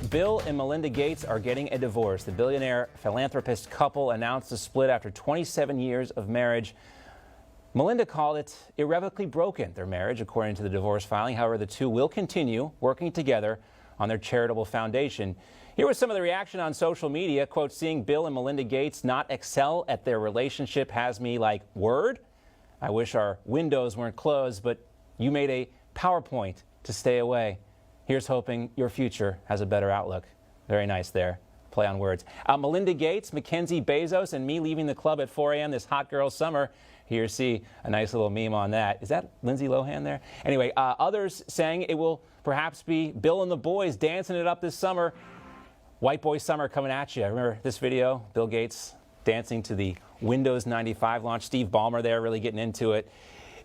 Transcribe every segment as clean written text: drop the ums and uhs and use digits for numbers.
Bill and Melinda Gates are getting a divorce. The billionaire philanthropist couple announced a split after 27 years of marriage. Melinda called it irrevocably broken, their marriage, according to the divorce filing. However, the two will continue working together on their charitable foundation. Here was some of the reaction on social media. Quote, seeing Bill and Melinda Gates not excel at their relationship has me like, word? I wish our windows weren't closed, but you made a PowerPoint to stay away. Here's hoping your future has a better outlook. Very nice there. Play on words. Melinda Gates, Mackenzie Bezos, and me leaving the club at 4 a.m. this hot girl summer. Here, see a nice little meme on that. Is that Lindsay Lohan there? Anyway, others saying it will perhaps be Bill and the boys dancing it up this summer. White boy summer coming at you. Remember this video? Bill Gates dancing to the Windows 95 launch. Steve Ballmer there really getting into it.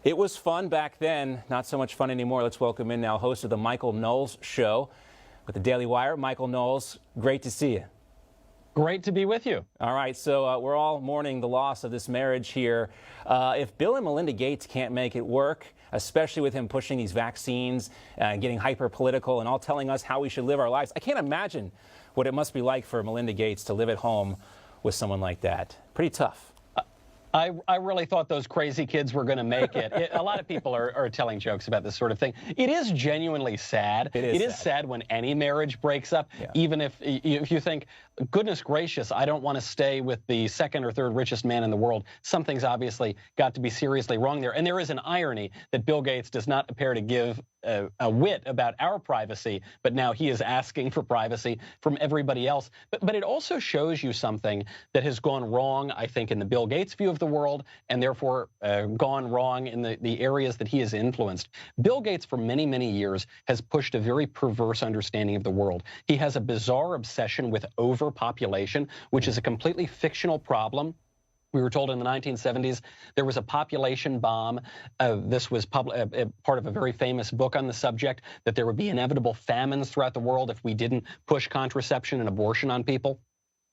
It was fun back then, not so much fun anymore. Let's welcome in now host of the Michael Knowles Show with the Daily Wire. Michael Knowles, great to see you. Great to be with you. All right, so we're all mourning the loss of this marriage here. If Bill and Melinda Gates can't make it work, especially with him pushing these vaccines and getting hyper-political and all telling us how we should live our lives, I can't imagine what it must be like for Melinda Gates to live at home with someone like that. Pretty tough. I really thought those crazy kids were going to make it. A lot of people are telling jokes about this sort of thing. It is genuinely sad. It is sad when any marriage breaks up, even if you think, goodness gracious, I don't want to stay with the second or third richest man in the world. Something's obviously got to be seriously wrong there. And there is an irony that Bill Gates does not appear to give a whit about our privacy, but now he is asking for privacy from everybody else. But it also shows you something that has gone wrong, I think, in the Bill Gates view of the world, and therefore gone wrong in the areas that he has influenced. Bill Gates, for many, many years, has pushed a very perverse understanding of the world. He has a bizarre obsession with overpopulation, which is a completely fictional problem. We were told in the 1970s there was a population bomb. This was part of a very famous book on the subject, that there would be inevitable famines throughout the world if we didn't push contraception and abortion on people.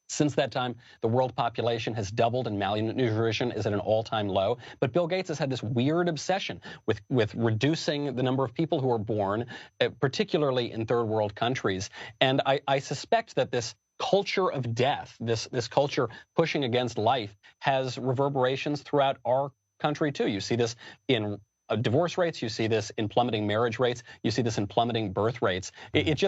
Since that time, the world population has doubled and malnutrition is at an all-time low. But Bill Gates has had this weird obsession with reducing the number of people who are born, particularly in third world countries. And I suspect that this culture of death, this culture pushing against life, has reverberations throughout our country too. You see this in divorce rates, you see this in plummeting marriage rates, you see this in plummeting birth rates. It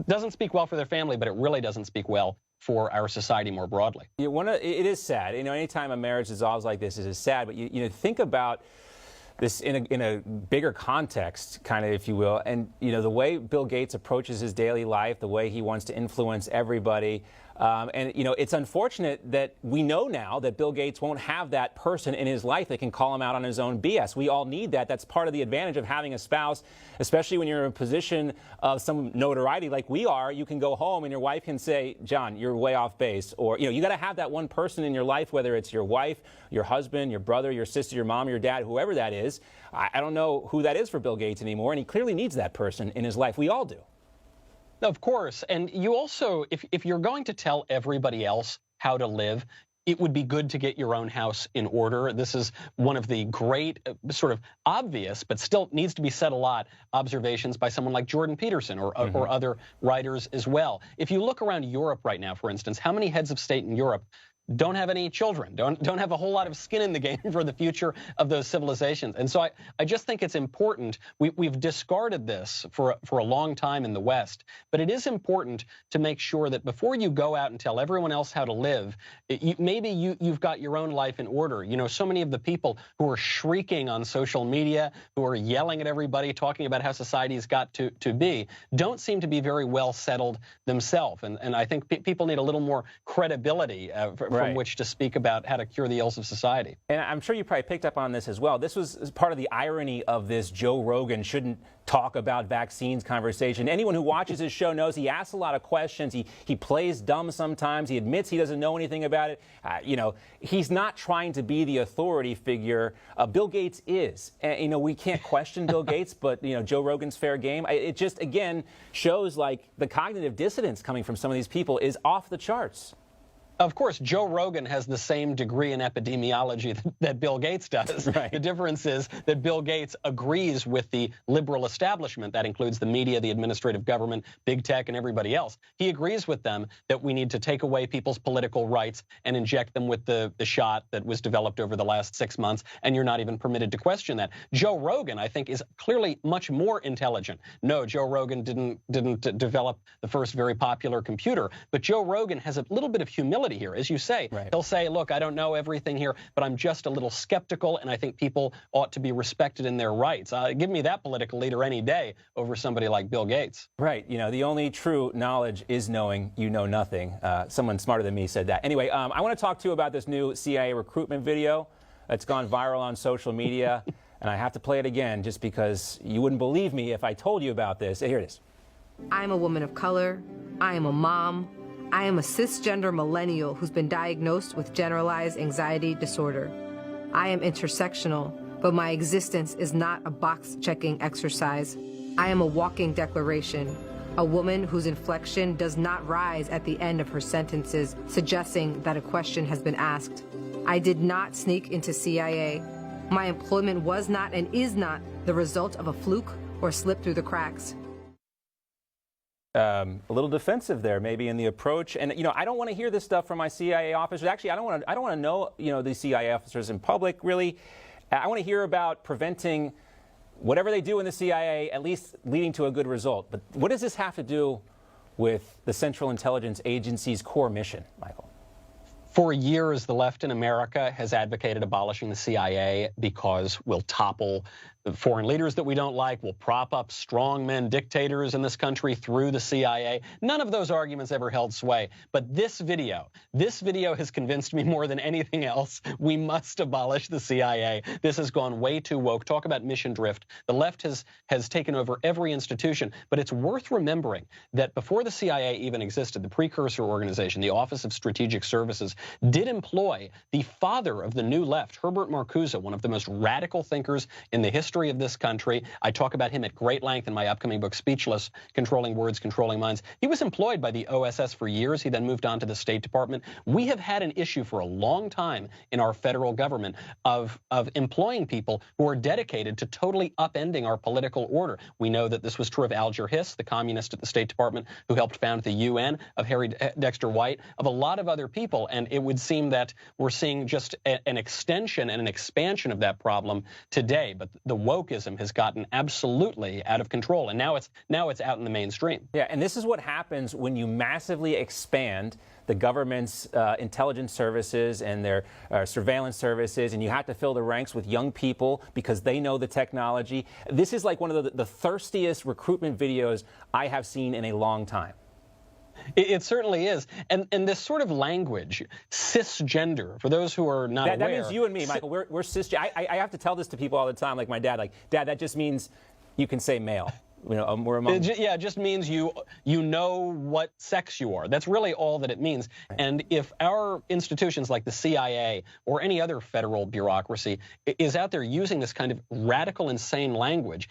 doesn't speak well for their family, but it really doesn't speak well for our society more broadly. It is sad. You know, anytime a marriage dissolves like this, it is sad. But you know, think about this in a bigger context, kind of, if you will. And, you know, the way Bill Gates approaches his daily life, the way he wants to influence everybody. And, you know, it's unfortunate that we know now that Bill Gates won't have that person in his life that can call him out on his own BS. We all need that. That's part of the advantage of having a spouse, especially when you're in a position of some notoriety like we are. You can go home and your wife can say, John, you're way off base. Or, you know, you got to have that one person in your life, whether it's your wife, your husband, your brother, your sister, your mom, your dad, whoever that is. I don't know who that is for Bill Gates anymore, and he clearly needs that person in his life. We all do. Of course. And you also, if you're going to tell everybody else how to live, it would be good to get your own house in order. This is one of the great, sort of obvious, but still needs to be said a lot, observations by someone like Jordan Peterson or other writers as well. If you look around Europe right now, for instance, how many heads of state in Europe don't have any children, don't have a whole lot of skin in the game for the future of those civilizations? And so I just think it's important. We've discarded this for a long time in the West, but it is important to make sure that before you go out and tell everyone else how to live, maybe you've got your own life in order. You know, so many of the people who are shrieking on social media, who are yelling at everybody, talking about how society's got to be, don't seem to be very well settled themselves. And I think people need a little more credibility from which to speak about how to cure the ills of society. And I'm sure you probably picked up on this as well. This was part of the irony of this Joe Rogan shouldn't talk about vaccines conversation. Anyone who watches his show knows he asks a lot of questions. He plays dumb sometimes. He admits he doesn't know anything about it. You know, he's not trying to be the authority figure. Bill Gates is. And, you know, we can't question Bill Gates, but, you know, Joe Rogan's fair game. It just, again, shows like the cognitive dissonance coming from some of these people is off the charts. Of course, Joe Rogan has the same degree in epidemiology that Bill Gates does. Right. The difference is that Bill Gates agrees with the liberal establishment. That includes the media, the administrative government, big tech, and everybody else. He agrees with them that we need to take away people's political rights and inject them with the shot that was developed over the last 6 months, and you're not even permitted to question that. Joe Rogan, I think, is clearly much more intelligent. No, Joe Rogan didn't develop the first very popular computer, but Joe Rogan has a little bit of humility here. As you say, right. He'll say, look, I don't know everything here, but I'm just a little skeptical, and I think people ought to be respected in their rights. Give me that political leader any day over somebody like Bill Gates. Right. You know, the only true knowledge is knowing you know nothing. Someone smarter than me said that. Anyway, I want to talk to you about this new CIA recruitment video that's gone viral on social media, and I have to play it again just because you wouldn't believe me if I told you about this. Here it is. I'm a woman of color. I am a mom. I am a cisgender millennial who's been diagnosed with generalized anxiety disorder. I am intersectional, but my existence is not a box-checking exercise. I am a walking declaration, a woman whose inflection does not rise at the end of her sentences, suggesting that a question has been asked. I did not sneak into CIA. My employment was not and is not the result of a fluke or slip through the cracks. A little defensive there, maybe in the approach, and I don't want to hear this stuff from my CIA officers. Actually, I don't want to know these CIA officers in public. Really, I want to hear about preventing whatever they do in the CIA, at least leading to a good result. But what does this have to do with the Central Intelligence Agency's core mission, Michael? For years, the left in America has advocated abolishing the CIA because we'll topple the foreign leaders that we don't like, we'll prop up strongmen dictators in this country through the CIA. None of those arguments ever held sway. But this video has convinced me more than anything else. We must abolish the CIA. This has gone way too woke. Talk about mission drift. The left has taken over every institution. But it's worth remembering that before the CIA even existed, the precursor organization, the Office of Strategic Services, did employ the father of the new left, Herbert Marcuse, one of the most radical thinkers in the history of this country. I talk about him at great length in my upcoming book, Speechless, Controlling Words, Controlling Minds. He was employed by the OSS for years. He then moved on to the State Department. We have had an issue for a long time in our federal government of employing people who are dedicated to totally upending our political order. We know that this was true of Alger Hiss, the communist at the State Department who helped found the UN, of Harry Dexter White, of a lot of other people. And it would seem that we're seeing just an extension and an expansion of that problem today. But the wokeism has gotten absolutely out of control, and now it's out in the mainstream. Yeah, and this is what happens when you massively expand the government's intelligence services and their surveillance services, and you have to fill the ranks with young people because they know the technology. This is like one of the thirstiest recruitment videos I have seen in a long time. It certainly is. And this sort of language, cisgender, for those who are not aware. That means you and me, Michael. We're cisgender. I have to tell this to people all the time, like my dad. Like, Dad, that just means you can say male. We're among... It just means you know what sex you are. That's really all that it means. Right. And if our institutions like the CIA or any other federal bureaucracy is out there using this kind of radical, insane language,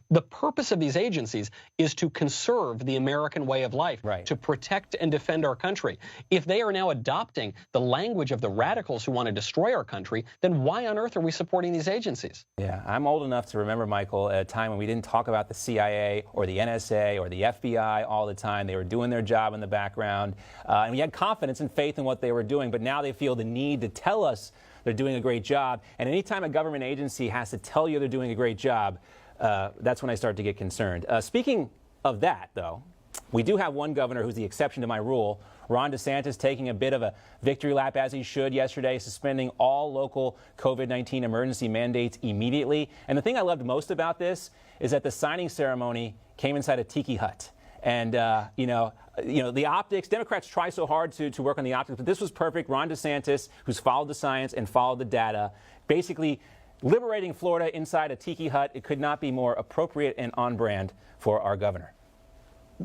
the purpose of these agencies is to conserve the American way of life, right, to protect and defend our country. If they are now adopting the language of the radicals who want to destroy our country, then why on earth are we supporting these agencies? Yeah, I'm old enough to remember, Michael, at a time when we didn't talk about the CIA or the NSA or the FBI all the time. They were doing their job in the background, and we had confidence and faith in what they were doing, but now they feel the need to tell us they're doing a great job. And anytime a government agency has to tell you they're doing a great job, that's when I start to get concerned. Speaking of that, though, we do have one governor who's the exception to my rule. Ron DeSantis taking a bit of a victory lap, as he should, yesterday, suspending all local COVID-19 emergency mandates immediately. And the thing I loved most about this is that the signing ceremony came inside a tiki hut. And, the optics, Democrats try so hard to work on the optics, but this was perfect. Ron DeSantis, who's followed the science and followed the data, basically liberating Florida inside a tiki hut. It could not be more appropriate and on brand for our governor.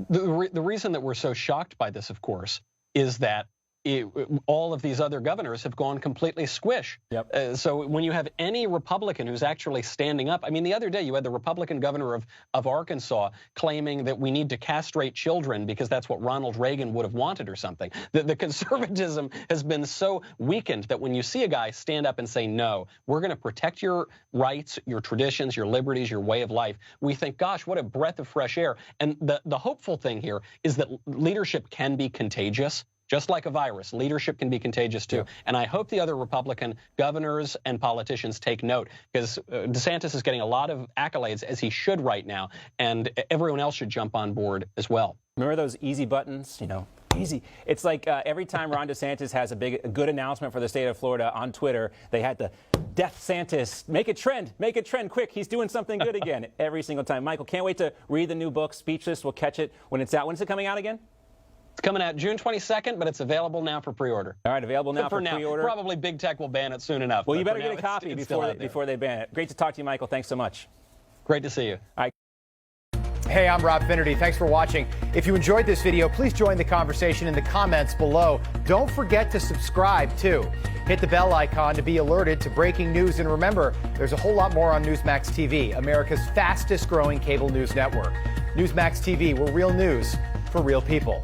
The reason that we're so shocked by this, of course, is that all of these other governors have gone completely squish. Yep. So when you have any Republican who's actually standing up, I mean, the other day you had the Republican governor of Arkansas claiming that we need to castrate children because that's what Ronald Reagan would have wanted or something. The conservatism has been so weakened that when you see a guy stand up and say, no, we're going to protect your rights, your traditions, your liberties, your way of life, we think, gosh, what a breath of fresh air. And the hopeful thing here is that leadership can be contagious. Just like a virus, leadership can be contagious too. Yeah. And I hope the other Republican governors and politicians take note, because DeSantis is getting a lot of accolades, as he should right now, and everyone else should jump on board as well. Remember those easy buttons? You know, easy. It's like every time Ron DeSantis has a good announcement for the state of Florida on Twitter, they had to Death Santis, make it trend quick. He's doing something good again every single time. Michael, can't wait to read the new book, Speechless. We'll catch it when it's out. When's it coming out again? It's coming out June 22nd, but it's available now for pre-order. All right, available now for pre-order. Probably big tech will ban it soon enough. Well, you better get a copy before they ban it. Great to talk to you, Michael. Thanks so much. Great to see you. All right. Hey, I'm Rob Finnerty. Thanks for watching. If you enjoyed this video, please join the conversation in the comments below. Don't forget to subscribe, too. Hit the bell icon to be alerted to breaking news. And remember, there's a whole lot more on Newsmax TV, America's fastest growing cable news network. Newsmax TV, we're real news for real people.